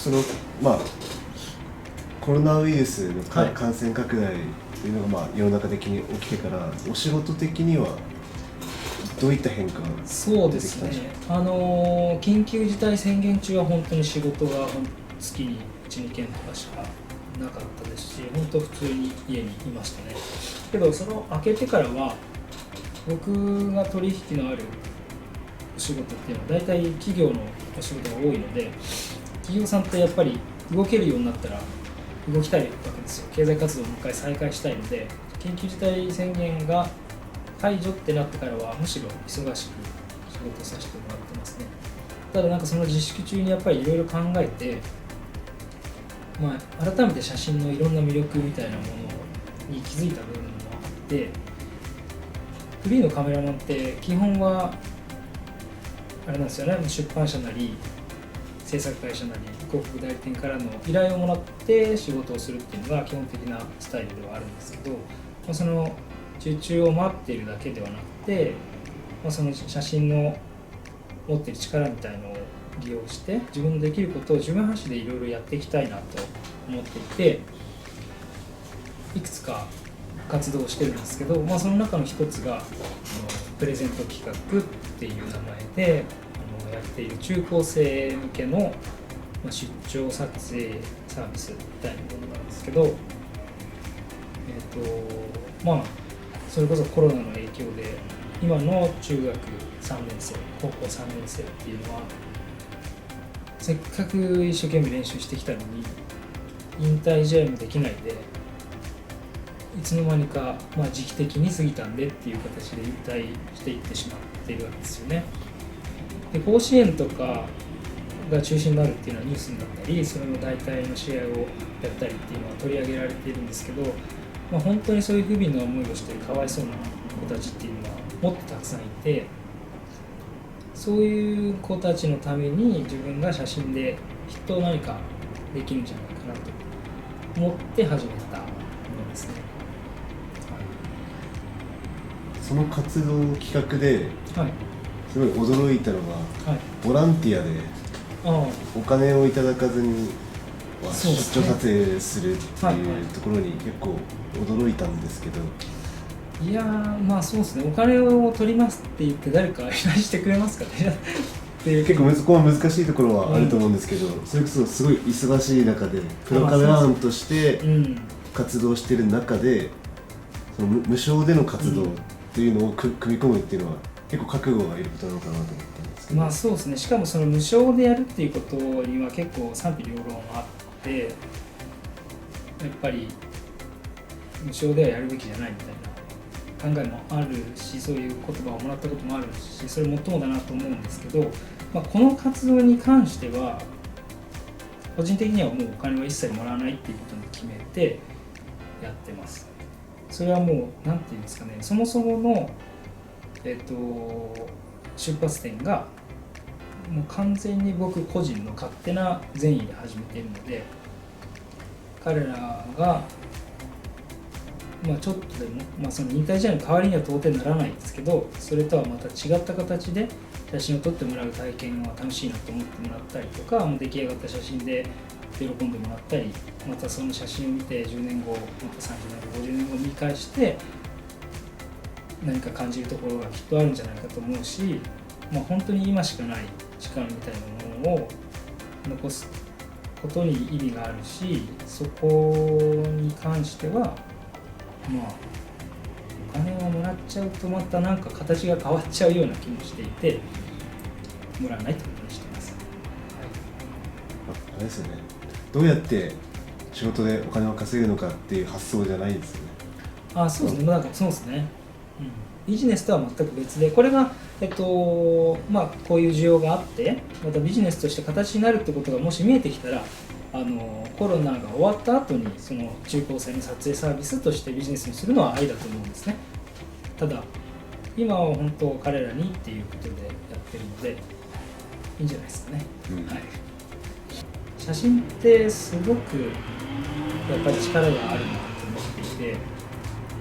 そのまあコロナウイルスの、はい、感染拡大というのがまあ世の中的に起きてからお仕事的にはどういった変化が出てきたんでしょう？そうですね、緊急事態宣言中は本当に仕事が月に1、2件とかしかなかったですし、本当普通に家にいましたね。けどその明けてからは僕が取引のあるお仕事っていうのは大体企業のお仕事が多いので、企業さんってやっぱり動けるようになったら動きたいわけですよ。経済活動をもう一回再開したいので、緊急事態宣言が解除ってなってからはむしろ忙しく仕事させてもらってますね。ただなんかその自粛中にやっぱりいろいろ考えて、改めて写真のいろんな魅力みたいなものに気づいた部分もあって、フリーのカメラマンって基本はあれなんですよね、出版社なり制作会社なり広告代理店からの依頼をもらって仕事をするっていうのが基本的なスタイルではあるんですけど、その受注を待っているだけではなくて、その写真の持っている力みたいのを利用して自分のできることを自分発信でいろいろやっていきたいなと思っていて、いくつか活動をしてるんですけど、その中の一つがプレゼント企画っていう名前でやっている中高生向けの出張撮影サービスみたいなものなんですけど、それこそコロナの影響で今の中学3年生、高校3年生っていうのはせっかく一生懸命練習してきたのに引退試合もできないで、いつの間にか時期的に過ぎたんでっていう形で引退していってしまっているわけですよね。で、甲子園とかが中止になるっていうのはニュースになったり、それの代替の試合をやったりっていうのは取り上げられているんですけど、本当にそういう不憫な思いをしているかわいそうな子たちっていうのはもっとたくさんいて、そういう子たちのために自分が写真できっと何かできるんじゃないかなと思って始めたものですね。その活動企画で、はい、すごい驚いたのが、はい、ボランティアでお金をいただかずに出張撮影するっていうところに結構驚いたんですけど、いやー、そうですね、お金を取りますって言って誰か依頼してくれますかねっていう、結構そこは難しいところはあると思うんですけど、それこそすごい忙しい中でプロカメラマンとして活動してる中で、その無償での活動っていうのを組み込むっていうのは結構覚悟がいることなのかなと思ったんですけど、そうですね、しかもその無償でやるっていうことには結構賛否両論あって、やっぱり無償ではやるべきじゃないみたいな考えもあるし、そういう言葉をもらったこともあるし、それもっともだなと思うんですけど、この活動に関しては個人的にはもうお金は一切もらわないっていうことに決めてやってます。それはもう何て言うんですかね、そもそもの、出発点がもう完全に僕個人の勝手な善意で始めているので、彼らがちょっとでも、その引退試合の代わりには到底ならないんですけど、それとはまた違った形で写真を撮ってもらう体験は楽しいなと思ってもらったりとか、出来上がった写真で喜んでもらったり、またその写真を見て10年後、また30年後、50年後見返して何か感じるところがきっとあるんじゃないかと思うし、本当に今しかない力みたいなものを残すことに意味があるし、そこに関してはお金をもらっちゃうとまたなんか形が変わっちゃうような気もしていて、もらわないということにしています。あれですよね、どうやって仕事でお金を稼ぐのかっていう発想じゃないですよね。そうですね、そうですね、ビジネスとは全く別で、これが、こういう需要があって、またビジネスとして形になるってことがもし見えてきたら、コロナが終わった後にその中高生の撮影サービスとしてビジネスにするのはありだと思うんですね。ただ今は本当彼らにっていうことでやってるのでいいんじゃないですかね。はい、写真ってすごくやっぱり力があるなと思っていて、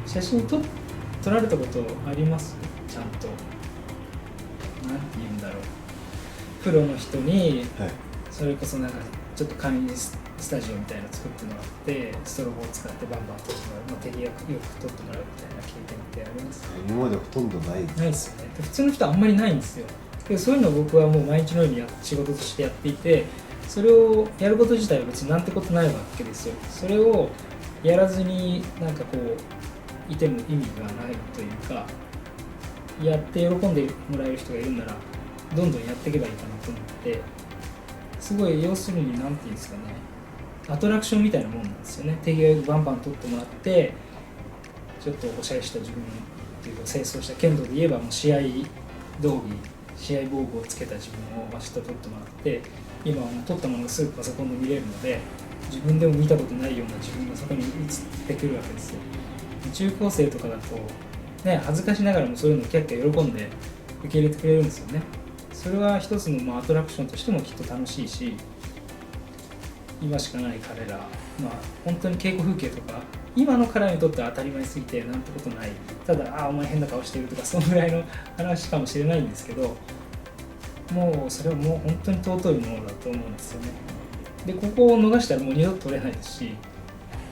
写真撮られたことあります？ちゃんとなんて言うんだろう、プロの人に、それこそなんかちょっと簡易スタジオみたいなの作ってもらってストロボを使ってバンバン撮ってもらう、手際よく撮ってもらうみたいな経験ってあります？今までほとんどないですよね。普通の人はあんまりないんですよ。でそういうのを僕はもう毎日のように仕事としてやっていて、それをやること自体は別になんてことないわけですよ。それをやらずになんかこういても意味がないというか、やって喜んでもらえる人がいるならどんどんやっていけばいいかなと思って、すごい要するに何て言うんですかね、アトラクションみたいなもんなんですよね。手際よくバンバン撮ってもらって、ちょっとおしゃれした自分っていうか清掃した剣道で言えばもう試合道着、試合防具をつけた自分をバシッと撮ってもらって、今はもう撮ったものがすぐパソコンで見れるので、自分でも見たことないような自分がそこに映ってくるわけですよ。中高生とかだとね、恥ずかしながらもそういうのをキャッキャ喜んで受け入れてくれるんですよね。それは一つのアトラクションとしてもきっと楽しいし、今しかない彼ら、本当に稽古風景とか今の彼らにとっては当たり前すぎてなんてことない、ただお前変な顔してるとかそのぐらいの話かもしれないんですけど、もうそれはもう本当に尊いものだと思うんですよね。でここを逃したらもう二度と取れないですし、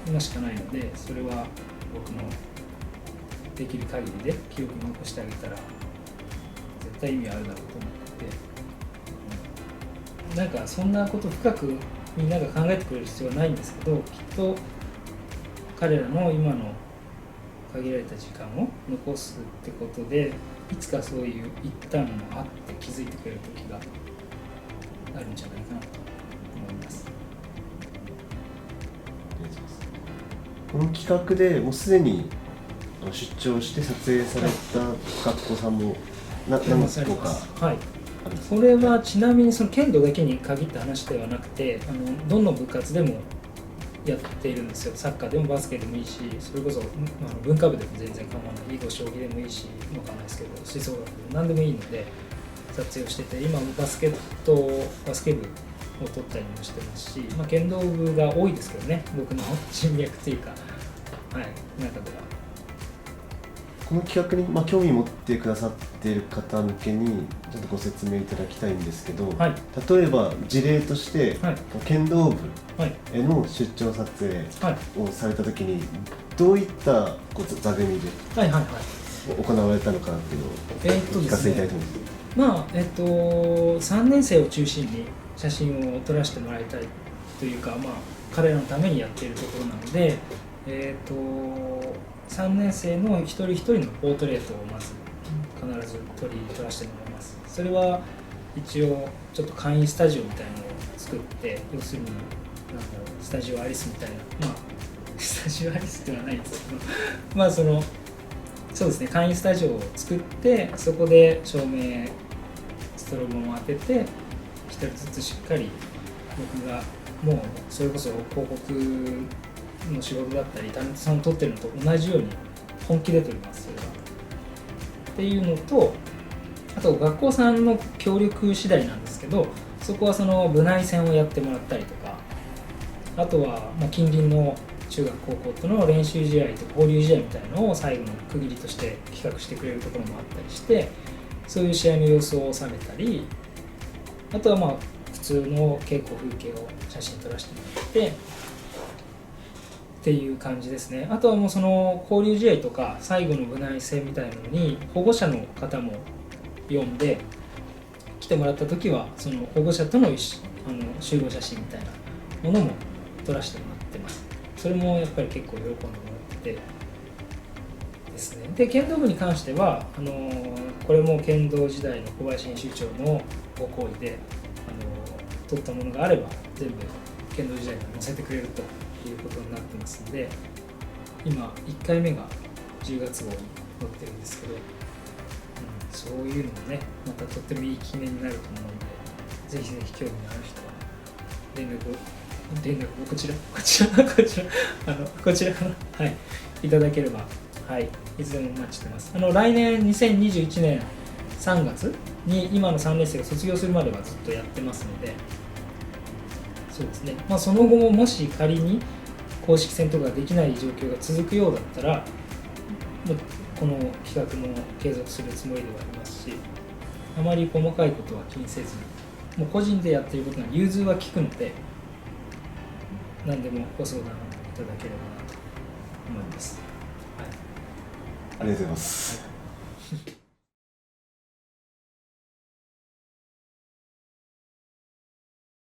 今しかないので、それは僕のできる限りで記録に残してあげたら絶対意味あるだろうと思って、なんかそんなこと深くみんなが考えてくれる必要はないんですけど、きっと彼らの今の限られた時間を残すってことで、いつかそういう一旦のあって気づいてくれる時があるんじゃないかなと思います。この企画でもうすでに出張して撮影された学校さんも何個か、はい、これはちなみにその剣道だけに限った話ではなくて、どの部活でもやっているんですよ。サッカーでもバスケでもいいし、それこそ文化部でも全然構わない、囲碁将棋でもいいし、わかんないですけど吹奏楽でも何でもいいので撮影をしてて、今もバスケ部を取ったりもしてますし、剣道部が多いですけどね、僕の人脈というか、はい、中では。この企画に、興味持ってくださっている方向けにちょっとご説明いただきたいんですけど、はい、例えば事例として、はい、剣道部への出張撮影をされたときにどういった座組で行われたのかっていうのをお聞かせいただきます。3年生を中心に写真を撮らせてもらいたいというか、彼らのためにやっているところなので、3年生の一人一人のポートレートをまず必ず撮らせてもらいます。それは一応ちょっと簡易スタジオみたいなのを作って、要するにスタジオアリスみたいな、スタジオアリスではないんですけどそうですね、簡易スタジオを作って、そこで照明ストロボを当てて一人ずつしっかり僕がもうそれこそ広告の仕事だったりタレントさんを撮ってるのと同じように本気で撮ります。それはっていうのと、あと学校さんの協力次第なんですけど、そこはその部内戦をやってもらったりとか、あとは近隣の中学高校との練習試合と交流試合みたいなのを最後の区切りとして企画してくれるところもあったりして、そういう試合の様子を収めたり、あとは普通の稽古風景を写真撮らせてもらってっていう感じですね。あとはもうその交流試合とか最後の部内戦みたいなのに保護者の方も呼んで来てもらった時は、その保護者との集合写真みたいなものも撮らせてもらってます。それもやっぱり結構喜んでもらってですね。で剣道部に関してはこれも剣道時代の小林編集長のご厚意で撮ったものがあれば全部剣道時代に載せてくれるということになってますので、今1回目が10月号に載ってるんですけど、そういうのもねまたとってもいい記念になると思うので、ぜひぜひ興味のある人は連絡をこちらから、はい、いただければ、はい、いつでもお待ちしてます。来年2021年3月に今の3年生が卒業するまではずっとやってますので、そうですね、その後ももし仮に公式戦とかできない状況が続くようだったら、もうこの企画も継続するつもりではありますし、あまり細かいことは気にせず、もう個人でやっていることが融通は利くので、何でもご相談いただければなと思います。はい、ありがとうございます。はい。